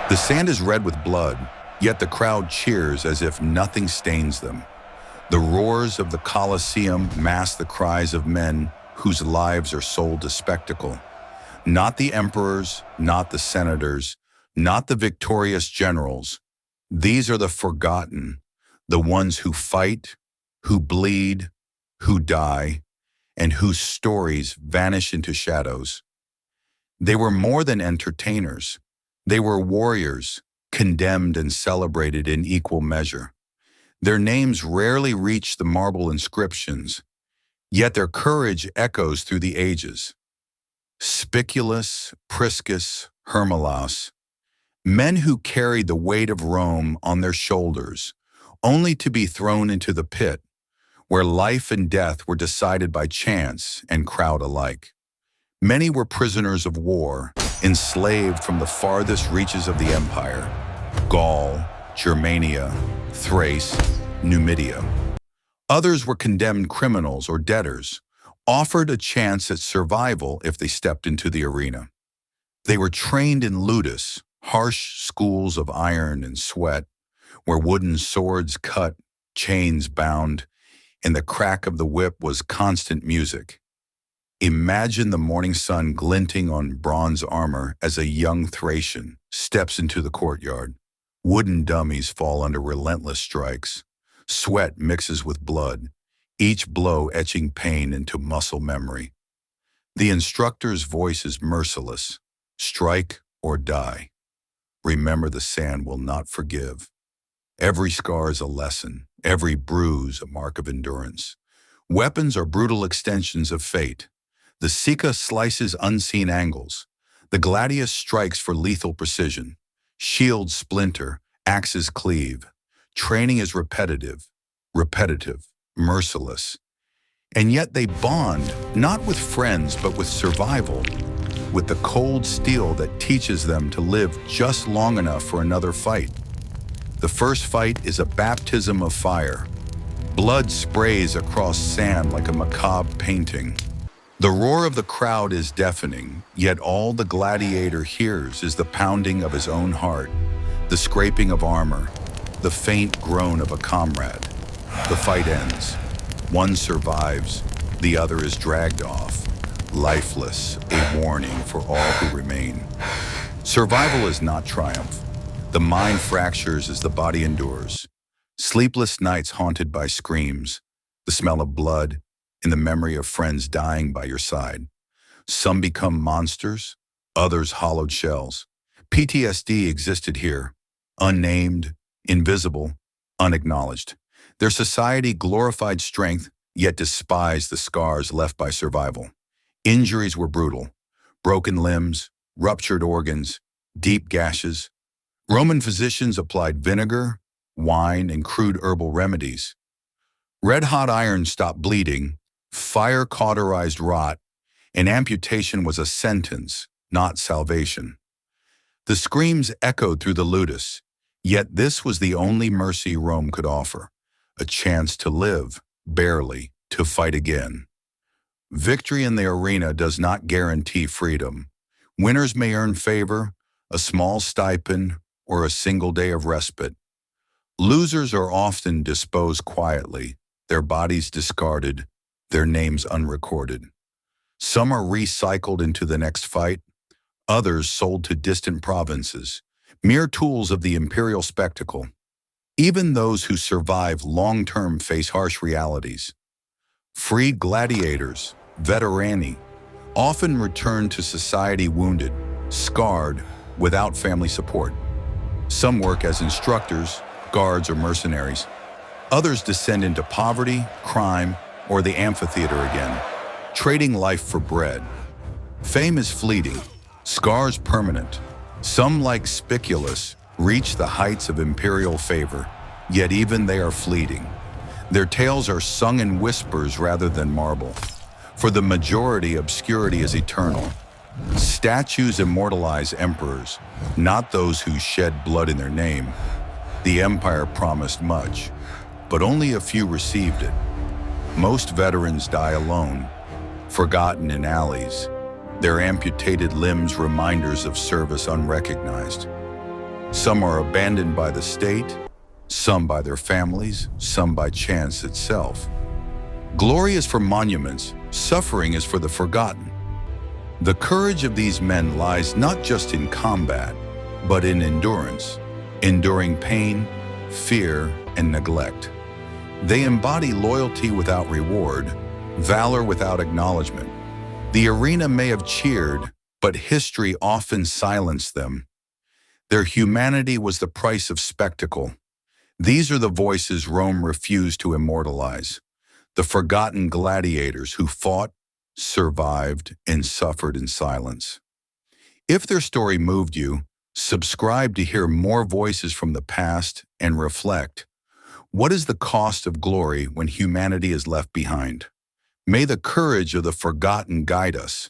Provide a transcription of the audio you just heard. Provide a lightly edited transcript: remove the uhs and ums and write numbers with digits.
The sand is red with blood, yet the crowd cheers as if nothing stains them. The roars of the Colosseum mask the cries of men whose lives are sold to spectacle. Not the emperors, not the senators, not the victorious generals. These are the forgotten, the ones who fight, who bleed, who die, and whose stories vanish into shadows. They were more than entertainers. They were warriors, condemned and celebrated in equal measure. Their names rarely reach the marble inscriptions, yet their courage echoes through the ages. Spiculus, Priscus, Hermolaus, men who carried the weight of Rome on their shoulders, only to be thrown into the pit, where life and death were decided by chance and crowd alike. Many were prisoners of war, enslaved from the farthest reaches of the empire: Gaul, Germania, Thrace, Numidia. Others were condemned criminals or debtors, offered a chance at survival if they stepped into the arena. They were trained in ludus, harsh schools of iron and sweat, where wooden swords cut, chains bound, and the crack of the whip was constant music. Imagine the morning sun glinting on bronze armor as a young Thracian steps into the courtyard. Wooden dummies fall under relentless strikes. Sweat mixes with blood, each blow etching pain into muscle memory. The instructor's voice is merciless. Strike or die. Remember, the sand will not forgive. Every scar is a lesson, every bruise a mark of endurance. Weapons are brutal extensions of fate. The Sika slices unseen angles. The gladius strikes for lethal precision. Shields splinter, axes cleave. Training is repetitive, merciless. And yet they bond, not with friends, but with survival, with the cold steel that teaches them to live just long enough for another fight. The first fight is a baptism of fire. Blood sprays across sand like a macabre painting. The roar of the crowd is deafening, yet all the gladiator hears is the pounding of his own heart, the scraping of armor, the faint groan of a comrade. The fight ends. One survives, the other is dragged off, lifeless, a warning for all who remain. Survival is not triumph. The mind fractures as the body endures. Sleepless nights haunted by screams, the smell of blood, and the memory of friends dying by your side. Some become monsters, others hollowed shells. PTSD existed here, unnamed, invisible, unacknowledged. Their society glorified strength, yet despised the scars left by survival. Injuries were brutal: broken limbs, ruptured organs, deep gashes. Roman physicians applied vinegar, wine, and crude herbal remedies. Red-hot iron stopped bleeding, fire cauterized rot, and amputation was a sentence, not salvation. The screams echoed through the ludus, yet this was the only mercy Rome could offer: a chance to live, barely, to fight again. Victory in the arena does not guarantee freedom. Winners may earn favor, a small stipend, or a single day of respite. Losers are often disposed quietly, their bodies discarded, their names unrecorded. Some are recycled into the next fight, others sold to distant provinces, mere tools of the imperial spectacle. Even those who survive long-term face harsh realities. Freed gladiators, veterani, often return to society wounded, scarred, without family support. Some work as instructors, guards, or mercenaries. Others descend into poverty, crime, or the amphitheater again, trading life for bread. Fame is fleeting, scars permanent. Some, like Spiculus, reach the heights of imperial favor, yet even they are fleeting. Their tales are sung in whispers rather than marble. For the majority, obscurity is eternal. Statues immortalize emperors, not those who shed blood in their name. The empire promised much, but only a few received it. Most veterans die alone, forgotten in alleys, their amputated limbs reminders of service unrecognized. Some are abandoned by the state, some by their families, some by chance itself. Glory is for monuments, suffering is for the forgotten. The courage of these men lies not just in combat, but in endurance, enduring pain, fear, and neglect. They embody loyalty without reward, valor without acknowledgement. The arena may have cheered, but history often silenced them. Their humanity was the price of spectacle. These are the voices Rome refused to immortalize, the forgotten gladiators who fought, survived, and suffered in silence. If their story moved you, subscribe to hear more voices from the past and reflect. What is the cost of glory when humanity is left behind? May the courage of the forgotten guide us.